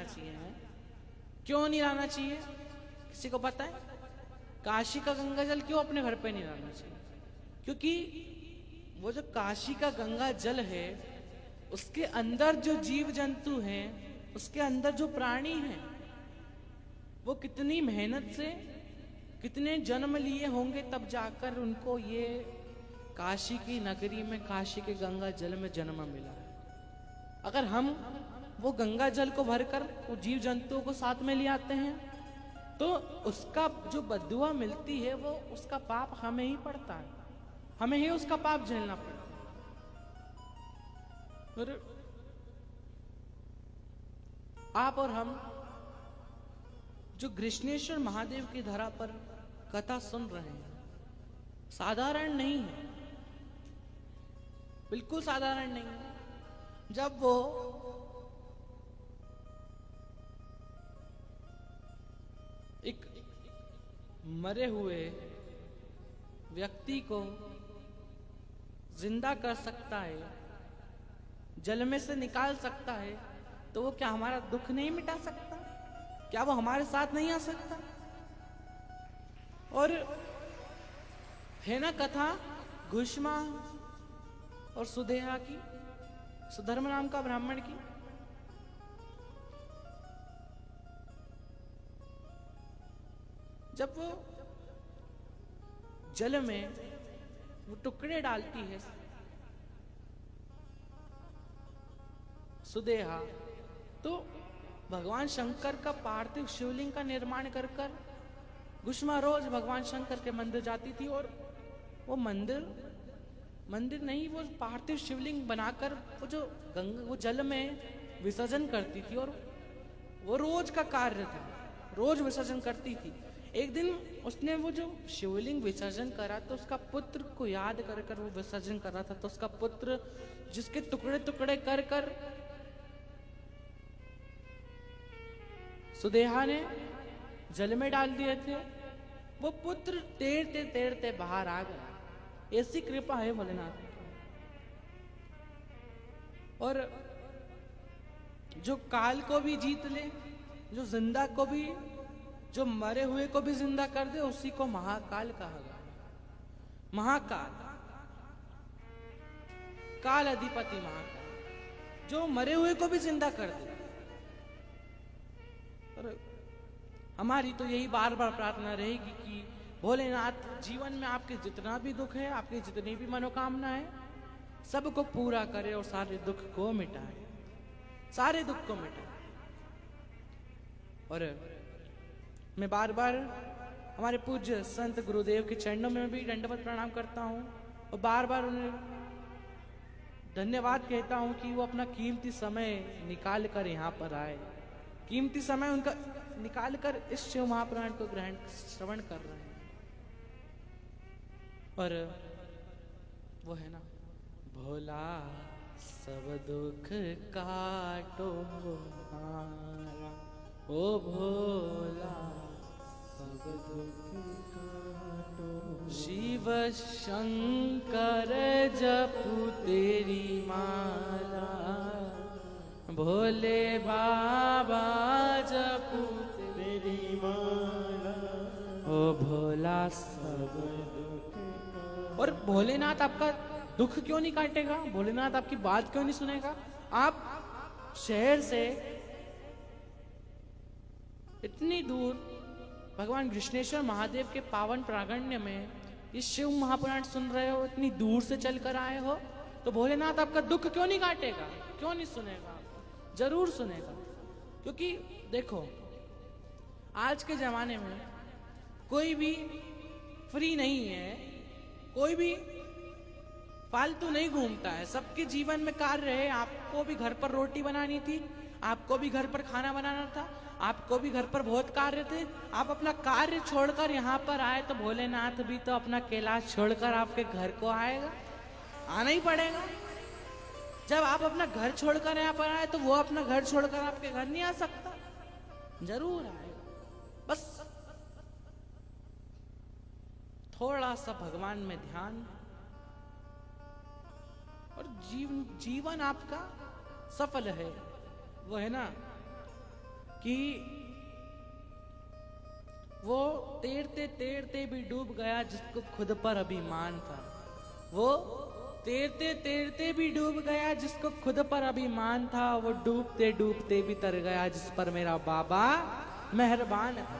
लाना चाहिए है? क्यों नहीं लाना चाहिए? किसी को पता है? काशी का गंगा जल क्यों अपने घर पे नहीं लाना चाहिए? क्योंकि वो जो काशी का गंगा जल है, उसके अंदर जो जीव जंतु हैं, उसके अंदर जो प्राणी हैं, वो कितनी मेहनत से कितने जन्म लिए होंगे, तब जाकर उनको ये काशी की नगरी में, काशी के गंगा जल में जन्म मिला है। अगर हम वो गंगा जल को भरकर वो जीव जंतुओं को साथ में ले आते हैं, तो उसका जो बददुआ मिलती है, वो उसका पाप हमें ही पड़ता है, हमें ही उसका पाप झेलना पड़ता है। और आप और हम जो कृष्णेश्वर महादेव की धरा पर कथा सुन रहे हैं, साधारण नहीं है, बिल्कुल साधारण नहीं है। जब वो एक मरे हुए व्यक्ति को जिंदा कर सकता है, जल में से निकाल सकता है, तो वो क्या हमारा दुख नहीं मिटा सकता? क्या वो हमारे साथ नहीं आ सकता? और है ना कथा घुष्मा और सुदेहा की, सुधर्म नाम का ब्राह्मण की। जब वो जल में वो टुकड़े डालती है सुदेहा, तो भगवान शंकर का पार्थिव शिवलिंग का निर्माण कर कर घुष्मा रोज भगवान शंकर के मंदिर जाती थी, और वो मंदिर नहीं, वो पार्थिव शिवलिंग बनाकर वो जो वो जल में विसर्जन करती थी, और वो रोज का कार्य था, रोज विसर्जन करती थी। एक दिन उसने वो जो शिवलिंग विसर्जन करा, तो उसका पुत्र को याद कर कर वो विसर्जन कर रहा था, तो उसका पुत्र जिसके टुकड़े टुकड़े कर कर सुदेहा ने जल में डाल दिए थे, वो पुत्र तैरते तैरते बाहर आ गया। ऐसी कृपा है भोलेनाथ की। और जो काल को भी जीत ले, जो जिंदा को भी, जो मरे हुए को भी जिंदा कर दे, उसी को महाकाल कहा गया। महाकाल, काल अधिपति महाकाल, जो मरे हुए को भी जिंदा कर दे। और हमारी तो यही बार बार प्रार्थना रहेगी कि भोलेनाथ जीवन में आपके जितना भी दुख है, आपकी जितनी भी मनोकामना है, सबको पूरा करे और सारे दुख को मिटाए, सारे दुख को मिटाए। और मैं बार बार हमारे पूज्य संत गुरुदेव के चरणों में भी दंडवत प्रणाम करता हूँ, और बार बार उन्हें धन्यवाद कहता हूँ कि वो अपना कीमती समय निकाल कर यहाँ पर आए, कीमती समय उनका निकाल कर इस शिव महापुराण को ग्रहण श्रवण कर रहे हैं। और वो है ना, भोला सब दुख काटो हमारा, ओ भोला सब दुख काटो, शिव शंकर जपू तेरी माला, भोले बाबा जपू तेरी माला, ओ भोला सब दुख। और भोलेनाथ आपका दुख क्यों नहीं काटेगा? भोलेनाथ आपकी बात क्यों नहीं सुनेगा? आप शहर से इतनी दूर भगवान कृष्णेश्वर महादेव के पावन प्रांगण्य में ये शिव महापुराण सुन रहे हो, इतनी दूर से चलकर आए हो, तो भोलेनाथ आपका दुख क्यों नहीं काटेगा? क्यों नहीं सुनेगा? जरूर सुनेगा। क्योंकि देखो, आज के जमाने में कोई भी फ्री नहीं है, कोई भी फालतू नहीं घूमता है, सबके जीवन में कार्य है। आपको भी घर पर रोटी बनानी थी, आपको भी घर पर खाना बनाना था, आपको भी घर पर बहुत कार्य थे, आप अपना कार्य छोड़कर यहाँ पर आए, तो भोलेनाथ भी तो अपना कैलाश छोड़कर आपके घर को आएगा, आना ही पड़ेगा। जब आप अपना घर छोड़कर यहाँ पर आए, तो वो अपना घर छोड़कर आपके घर नहीं आ सकता, जरूर आएगा। बस थोड़ा सा भगवान में ध्यान, और जीवन आपका सफल है। वो है ना, कि वो तैरते तैरते भी डूब गया जिसको खुद पर अभिमान था। वो तैरते तैरते भी डूब गया जिसको खुद पर अभिमान था। वो डूबते डूबते भी तर गया जिस पर मेरा बाबा मेहरबान था।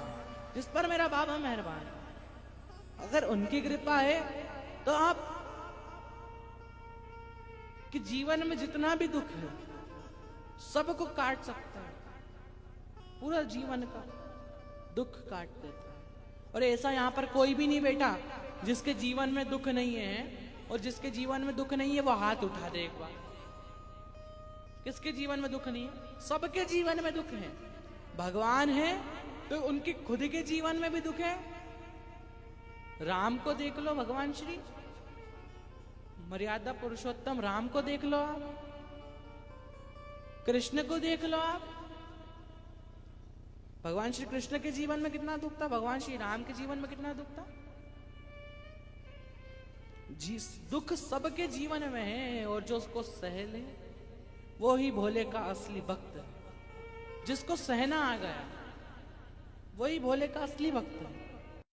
जिस पर मेरा बाबा मेहरबान है। अगर उनकी कृपा है तो आप कि जीवन में जितना भी दुख है सबको काट सकता है। पूरा जीवन का दुख काट देता है। और ऐसा यहां पर कोई भी नहीं बैठा जिसके जीवन में दुख नहीं है। और जिसके जीवन में दुख नहीं है वो हाथ उठा दे एक बार। किसके जीवन में दुख नहीं है? सबके जीवन में दुख है। भगवान है तो उनके खुद के जीवन में भी दुख है। राम को देख लो, भगवान श्री मर्यादा पुरुषोत्तम राम को देख लो आप, कृष्ण को देख लो आप। भगवान श्री कृष्ण के जीवन में कितना दुख था, भगवान श्री राम के जीवन में कितना दुख था। जिस दुख सबके जीवन में है और जो उसको सह ले वो ही भोले का असली भक्त है। जिसको सहना आ गया वही भोले का असली भक्त है।